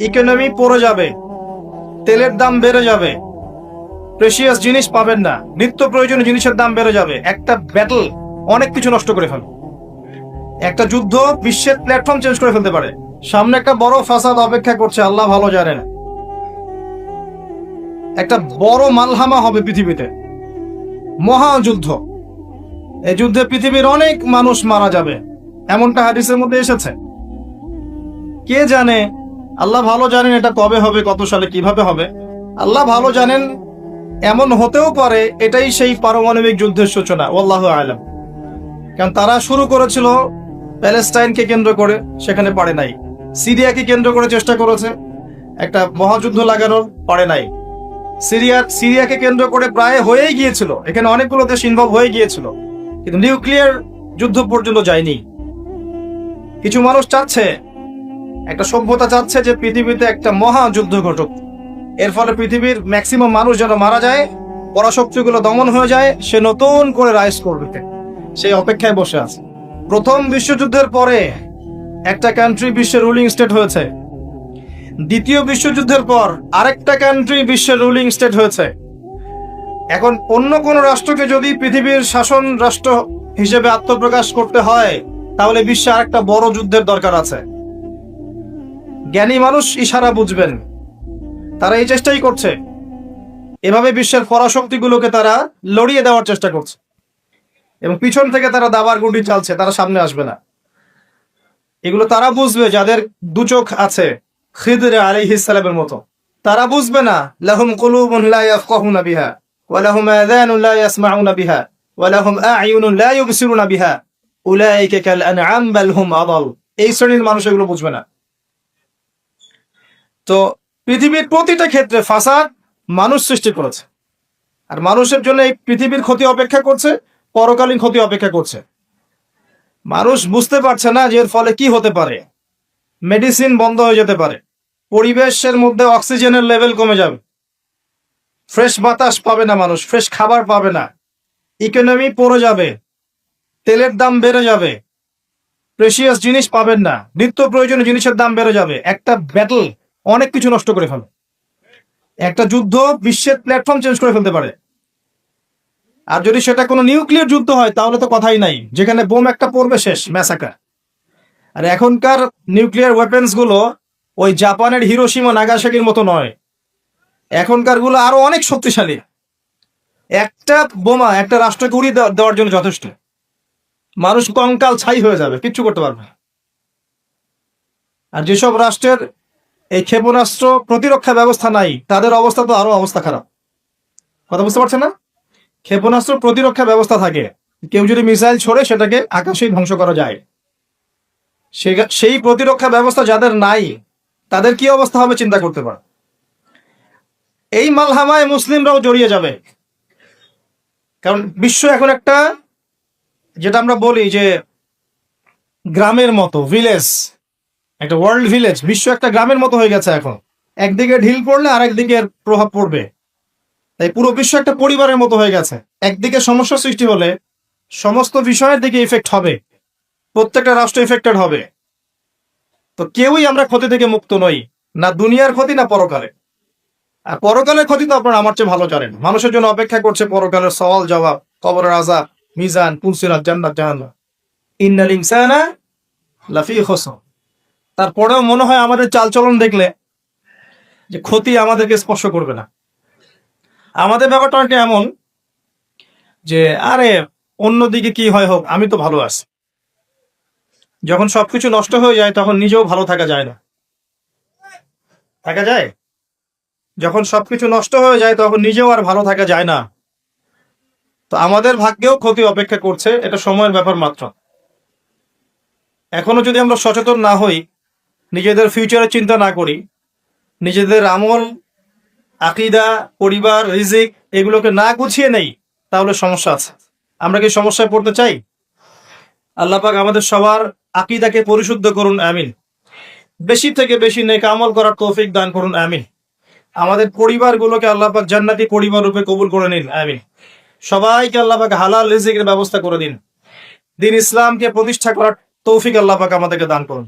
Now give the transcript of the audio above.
Economy পড়ে যাবে, তেলের দাম বেড়ে যাবে, প্রেশিয়াস জিনিস পাবেন না, নিত্য প্রয়োজনীয় জিনিসের দাম বেড়ে যাবে। একটা ব্যাটল অনেক কিছু নষ্ট করে ফেলবে। একটা যুদ্ধ বিশ্বের প্ল্যাটফর্ম চেঞ্জ করে ফেলতে পারে। সামনে একটা বড় ফাসাদ অপেক্ষা করছে, আল্লাহ ভালো জানেন। একটা বড় মালহামা হবে পৃথিবীতে, মহাযুদ্ধ। এই যুদ্ধে পৃথিবীর অনেক মানুষ মারা যাবে, এমনটা হাদিসের মধ্যে এসেছে। কে জানে, আল্লাহ ভালো জানেন এটা কবে হবে, কত সালে, কিভাবে হবে, আল্লাহ ভালো জানেন। এমন হতেও পারে এটাই সেই পারমাণবিক যুদ্ধের সূচনা, আল্লাহু আ'লাম। কারণ তারা শুরু করেছিল প্যালেস্টাইনকে কেন্দ্র করে, সেখানে পারে নাই। সিরিয়াকে কেন্দ্র করে চেষ্টা করেছে একটা মহাযুদ্ধ লাগানোর, পারে নাই। সিরিয়াকে কেন্দ্র করে প্রায় হয়েই গিয়েছিল, এখানে অনেকগুলো দেশ ইনভলভ হয়ে গিয়েছিল, কিন্তু নিউক্লিয়ার যুদ্ধ পর্যন্ত যায়নি। কিছু মানুষ চাচ্ছে, একটা সভ্যতা চাচ্ছে যে পৃথিবীতে একটা মহাযুদ্ধ ঘটুক, এর ফলে পৃথিবীর ম্যাক্সিমাম মানুষ যেন মারা যায়, পরাশক্তিগুলো দমন হয়ে যায়, সে নতুন করে রাইজ করবে, সেই অপেক্ষায় বসে আছে। প্রথম বিশ্বযুদ্ধের পরে একটা কান্ট্রি বিশ্বের রুলিং স্টেট হয়েছে, দ্বিতীয় বিশ্বযুদ্ধের পর আরেকটা কান্ট্রি বিশ্বের রুলিং স্টেট হয়েছে। এখন অন্য কোন রাষ্ট্রকে যদি পৃথিবীর শাসন রাষ্ট্র হিসেবে আত্মপ্রকাশ করতে হয়, তাহলে বিশ্বে আরেকটা বড় যুদ্ধের দরকার আছে। জ্ঞানী মানুষ ইশারা বুঝবেন, তারা এই চেষ্টাই করছে। এভাবে বিশ্বের পরাশক্তিগুলোকে তারা লড়িয়ে দেওয়ার চেষ্টা করছে, এবং পিছন থেকে তারা দাবার গুটি চালছে, তারা সামনে আসবে না। এগুলো তারা বুঝবে যাদের দু চোখ আছে, খিদর আলাইহিস সালামের মতো। তারা বুঝবে না, লাহুম কুলুবুন লা ইয়াফকাহুনা বিহা ওয়া লাহুম আযানুন লা ইয়াসমাউনা বিহা ওয়া লাহুম আ'য়ুনুন লা ইউবসিরুনা বিহা উলাইকা কাল আনআম বাল হুম আদাল। এই শ্রেণীর মানুষ এগুলো বুঝবে না। তো পৃথিবীর প্রতিটা ক্ষেত্রে ফাসাদ মানুষ সৃষ্টি করেছে, আর মানুষের জন্য এই পৃথিবীর ক্ষতি অপেক্ষা করছে, পরকালীন ক্ষতি অপেক্ষা করছে। মানুষ বুঝতে পারছে না যে এর ফলে কি হতে পারে। মেডিসিন বন্ধ হয়ে যেতে পারে, পরিবেশের মধ্যে অক্সিজেনের লেভেল কমে যাবে, ফ্রেশ বাতাস পাবে না মানুষ, ফ্রেশ খাবার পাবে না, ইকোনমি পড়ে যাবে, তেলের দাম বেড়ে যাবে, প্রেশিয়াস জিনিস পাবেন না, নিত্য প্রয়োজনীয় জিনিসের দাম বেড়ে যাবে। একটা ব্যাটল অনেক কিছু নষ্ট করে ফেলবে। একটা যুদ্ধ বিশ্বের প্ল্যাটফর্ম চেঞ্জ করে ফেলতে পারে। আর যদি সেটা কোনো নিউক্লিয়ার যুদ্ধ হয়, তাহলে তো কথাই নাই, যেখানে বোম একটা পড়বে, শেষ, ম্যাসাকার। আর এখনকার নিউক্লিয়ার ওয়েপেন্স গুলো ওই জাপানের হিরোশিমা নাগাসাকির মতো নয়, এখনকার গুলো আরো অনেক শক্তিশালী। একটা বোমা একটা রাষ্ট্রকে উড়িয়ে দেওয়ার জন্য যথেষ্ট, মানুষ কঙ্কাল ছাই হয়ে যাবে, কিচ্ছু করতে পারবে না। আর যেসব রাষ্ট্রের এই ক্ষেপণাস্ত্র প্রতিরক্ষা ব্যবস্থা নাই, তাদের অবস্থা তো আরো অবস্থা খারাপ। কথা বুঝতে পারছেন না? ক্ষেপণাস্ত্র প্রতিরক্ষা ব্যবস্থা থাকে, কেউ যদি মিসাইল ছোড়ে সেটাকে আকাশেই ধ্বংস করা যায়। সেই প্রতিরক্ষা ব্যবস্থা যাদের নাই, তাদের কি অবস্থা হবে চিন্তা করতে পারে। এই মালহামায় মুসলিমরাও জড়িয়ে যাবে, কারণ বিশ্ব এখন একটা, যেটা আমরা বলি যে গ্রামের মতো, ভিলেজ, একটা ওয়ার্ল্ড ভিলেজ, বিশ্ব একটা গ্রামের মতো হয়ে গেছে এখন। একদিকে ঢিল পড়লে আরেকদিকে প্রভাব পড়বে, তাই পুরো বিশ্ব একটা পরিবারের মতো হয়ে গেছে। একদিকে সমস্যা সৃষ্টি হলে সমস্ত বিষয়ের দিকে ইফেক্ট হবে, প্রত্যেকটা রাষ্ট্র ইফেক্টেড হবে। তো কেউই আমরা ক্ষতি থেকে মুক্ত নই, না দুনিয়ার ক্ষতি না পরকালে। আর পরকালের ক্ষতি তো আপনারা আমার চেয়ে ভালো জানেন। মানুষের জন্য অপেক্ষা করছে পরকালের সওয়াল জবাব, কবরের আযাব, মিজান, পুলসিরাত, জান্নাত, জাহান্নাম। ইন্নাল ইনসানা লাফি খুসর। তারপরেও মনে হয় আমাদের চালচলন দেখলে যে ক্ষতি আমাদেরকে স্পর্শ করবে না। আমাদের ব্যাপারটা অনেকটা এমন যে আরে অন্যদিকে কি হয় হোক, আমি তো ভালো আছি। যখন সবকিছু নষ্ট হয়ে যায় তখন নিজেও ভালো থাকা যায় না। থাকা যায়? যখন সবকিছু নষ্ট হয়ে যায় তখন নিজেও আর ভালো থাকা যায় না। তো আমাদের ভাগ্যেও ক্ষতি অপেক্ষা করছে, এটা সময়ের ব্যাপার মাত্র। এখনো যদি আমরা সচেতন না হই, নিজেদের ফিউচারের চিন্তা না করি, নিজেদের আমল, আকীদা, পরিবার, রিজিক এগুলোকে না গুছিয়ে নেই, তাহলে সমস্যা আছে। আমরা কি সমস্যায় পড়তে চাই? আল্লাহ পাক আমাদের সবার আকীদাকে পরিশুদ্ধ করুন, আমিন। বেশি থেকে বেশি নেক আমল করার তৌফিক দান করুন, আমিন। আমাদের পরিবারগুলোকে আল্লাহ পাক জান্নাতি পরিবার রূপে কবুল করে নিন, আমিন। সবাইকে আল্লাহ পাক হালাল রিজিকের ব্যবস্থা করে দিন। দ্বীন ইসলামকে প্রতিষ্ঠা করার তৌফিক আল্লাহ পাক আমাদেরকে দান করুন।